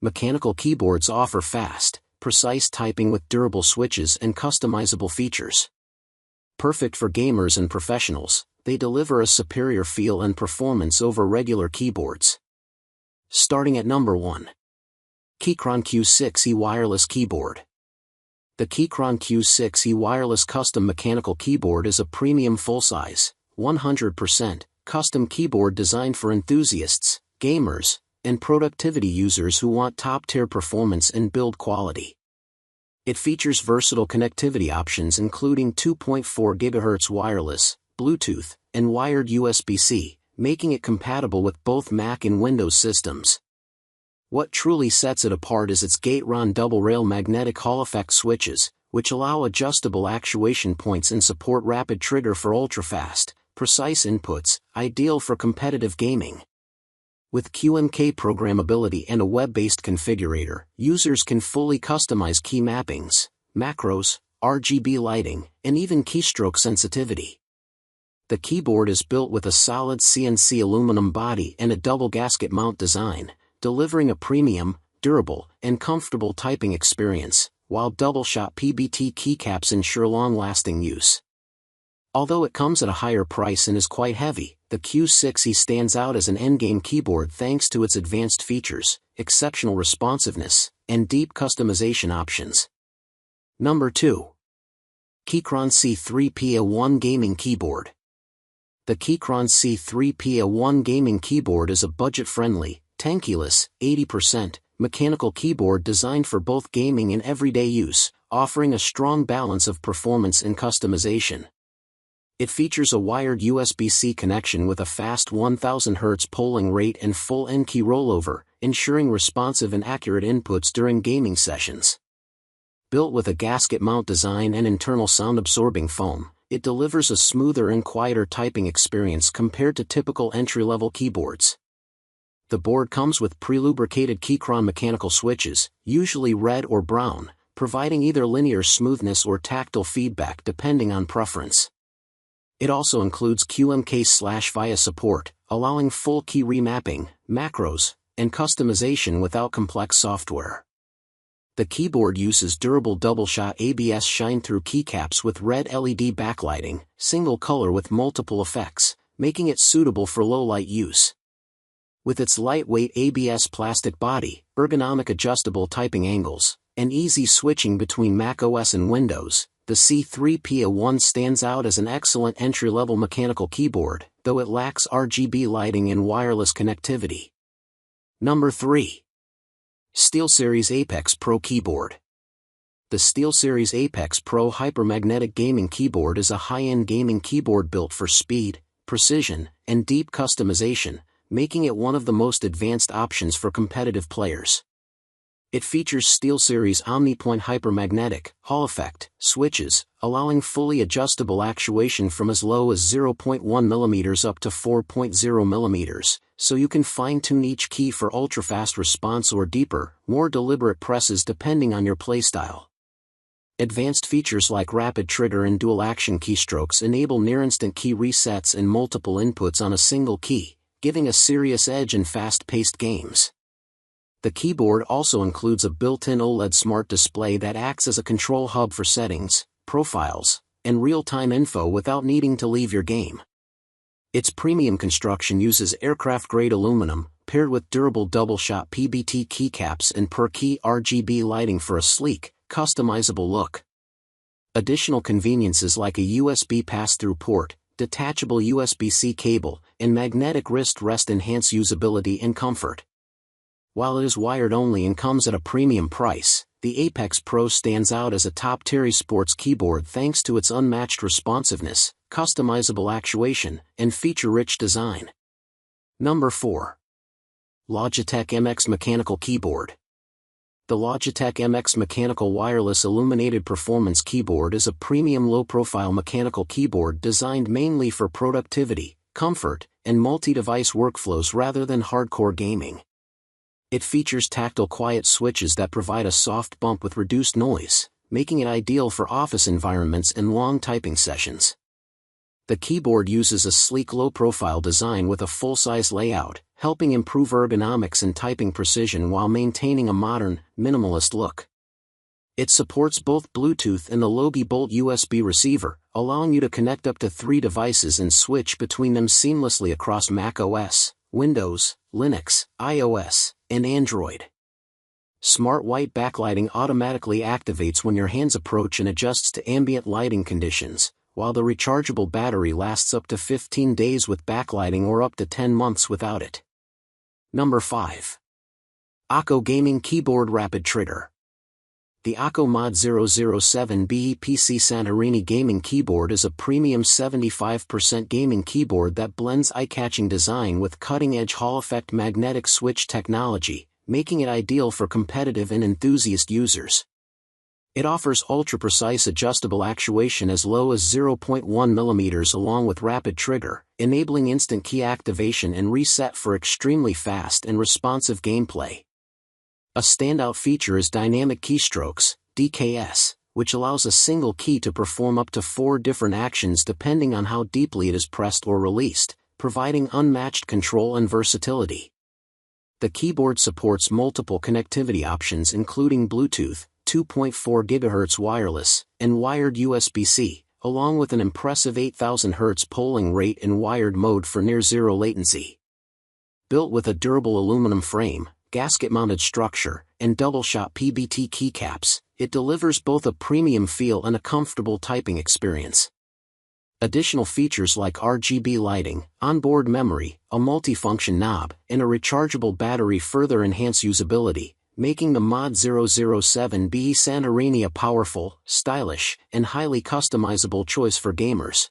Mechanical keyboards offer fast, precise typing with durable switches and customizable features. Perfect for gamers and professionals, they deliver a superior feel and performance over regular keyboards. Starting at number 1. Keychron Q6e Wireless Keyboard. The Keychron Q6e Wireless Custom Mechanical Keyboard is a premium full-size, 100% custom keyboard designed for enthusiasts, gamers, and productivity users who want top-tier performance and build quality. It features versatile connectivity options including 2.4 GHz wireless, Bluetooth, and wired USB-C, making it compatible with both Mac and Windows systems. What truly sets it apart is its Keychron double-rail magnetic Hall-effect switches, which allow adjustable actuation points and support rapid trigger for ultra-fast, precise inputs, ideal for competitive gaming. With QMK programmability and a web-based configurator, users can fully customize key mappings, macros, RGB lighting, and even keystroke sensitivity. The keyboard is built with a solid CNC aluminum body and a double gasket mount design, delivering a premium, durable, and comfortable typing experience, while double-shot PBT keycaps ensure long-lasting use. Although it comes at a higher price and is quite heavy, the Q6e stands out as an endgame keyboard thanks to its advanced features, exceptional responsiveness, and deep customization options. Number 2. Keychron C3PA1 Gaming Keyboard. The Keychron C3PA1 Gaming Keyboard is a budget-friendly, tankless, 80% mechanical keyboard designed for both gaming and everyday use, offering a strong balance of performance and customization. It features a wired USB-C connection with a fast 1000 Hz polling rate and full N-key rollover, ensuring responsive and accurate inputs during gaming sessions. Built with a gasket mount design and internal sound-absorbing foam, it delivers a smoother and quieter typing experience compared to typical entry-level keyboards. The board comes with pre-lubricated Keychron mechanical switches, usually red or brown, providing either linear smoothness or tactile feedback depending on preference. It also includes QMK/VIA support, allowing full key remapping, macros, and customization without complex software. The keyboard uses durable double-shot ABS shine-through keycaps with red LED backlighting, single color with multiple effects, making it suitable for low-light use. With its lightweight ABS plastic body, ergonomic adjustable typing angles, and easy switching between macOS and Windows, the C3PA1 stands out as an excellent entry-level mechanical keyboard, though it lacks RGB lighting and wireless connectivity. Number 3. SteelSeries Apex Pro Keyboard. The SteelSeries Apex Pro Hypermagnetic Gaming Keyboard is a high-end gaming keyboard built for speed, precision, and deep customization, making it one of the most advanced options for competitive players. It features SteelSeries OmniPoint hypermagnetic Hall-effect switches, allowing fully adjustable actuation from as low as 0.1 mm up to 4.0 mm, so you can fine-tune each key for ultra-fast response or deeper, more deliberate presses depending on your playstyle. Advanced features like rapid trigger and dual-action keystrokes enable near-instant key resets and multiple inputs on a single key, giving a serious edge in fast-paced games. The keyboard also includes a built-in OLED smart display that acts as a control hub for settings, profiles, and real-time info without needing to leave your game. Its premium construction uses aircraft-grade aluminum, paired with durable double-shot PBT keycaps and per-key RGB lighting for a sleek, customizable look. Additional conveniences like a USB pass-through port, detachable USB-C cable, and magnetic wrist rest enhance usability and comfort. While it is wired only and comes at a premium price, the Apex Pro stands out as a top-tier sports keyboard thanks to its unmatched responsiveness, customizable actuation, and feature-rich design. Number 4. Logitech MX Mechanical Keyboard. The Logitech MX Mechanical Wireless Illuminated Performance Keyboard is a premium low-profile mechanical keyboard designed mainly for productivity, comfort, and multi-device workflows rather than hardcore gaming. It features tactile quiet switches that provide a soft bump with reduced noise, making it ideal for office environments and long typing sessions. The keyboard uses a sleek low-profile design with a full-size layout, helping improve ergonomics and typing precision while maintaining a modern, minimalist look. It supports both Bluetooth and the Logi Bolt USB receiver, allowing you to connect up to 3 devices and switch between them seamlessly across Mac OS, Windows, Linux, iOS, and Android. Smart white backlighting automatically activates when your hands approach and adjusts to ambient lighting conditions, while the rechargeable battery lasts up to 15 days with backlighting or up to 10 months without it. Number 5. Akko Gaming Keyboard Rapid Trigger. The Akko Mod 007BE PC Santorini gaming keyboard is a premium 75% gaming keyboard that blends eye-catching design with cutting-edge Hall-effect magnetic switch technology, making it ideal for competitive and enthusiast users. It offers ultra-precise adjustable actuation as low as 0.1 mm along with rapid trigger, enabling instant key activation and reset for extremely fast and responsive gameplay. A standout feature is dynamic keystrokes, DKS, which allows a single key to perform up to 4 different actions depending on how deeply it is pressed or released, providing unmatched control and versatility. The keyboard supports multiple connectivity options including Bluetooth, 2.4 GHz wireless, and wired USB-C, along with an impressive 8000 Hz polling rate in wired mode for near-zero latency. Built with a durable aluminum frame, gasket-mounted structure, and double-shot PBT keycaps, it delivers both a premium feel and a comfortable typing experience. Additional features like RGB lighting, onboard memory, a multifunction knob, and a rechargeable battery further enhance usability, making the Mod 007BE Santorini a powerful, stylish, and highly customizable choice for gamers.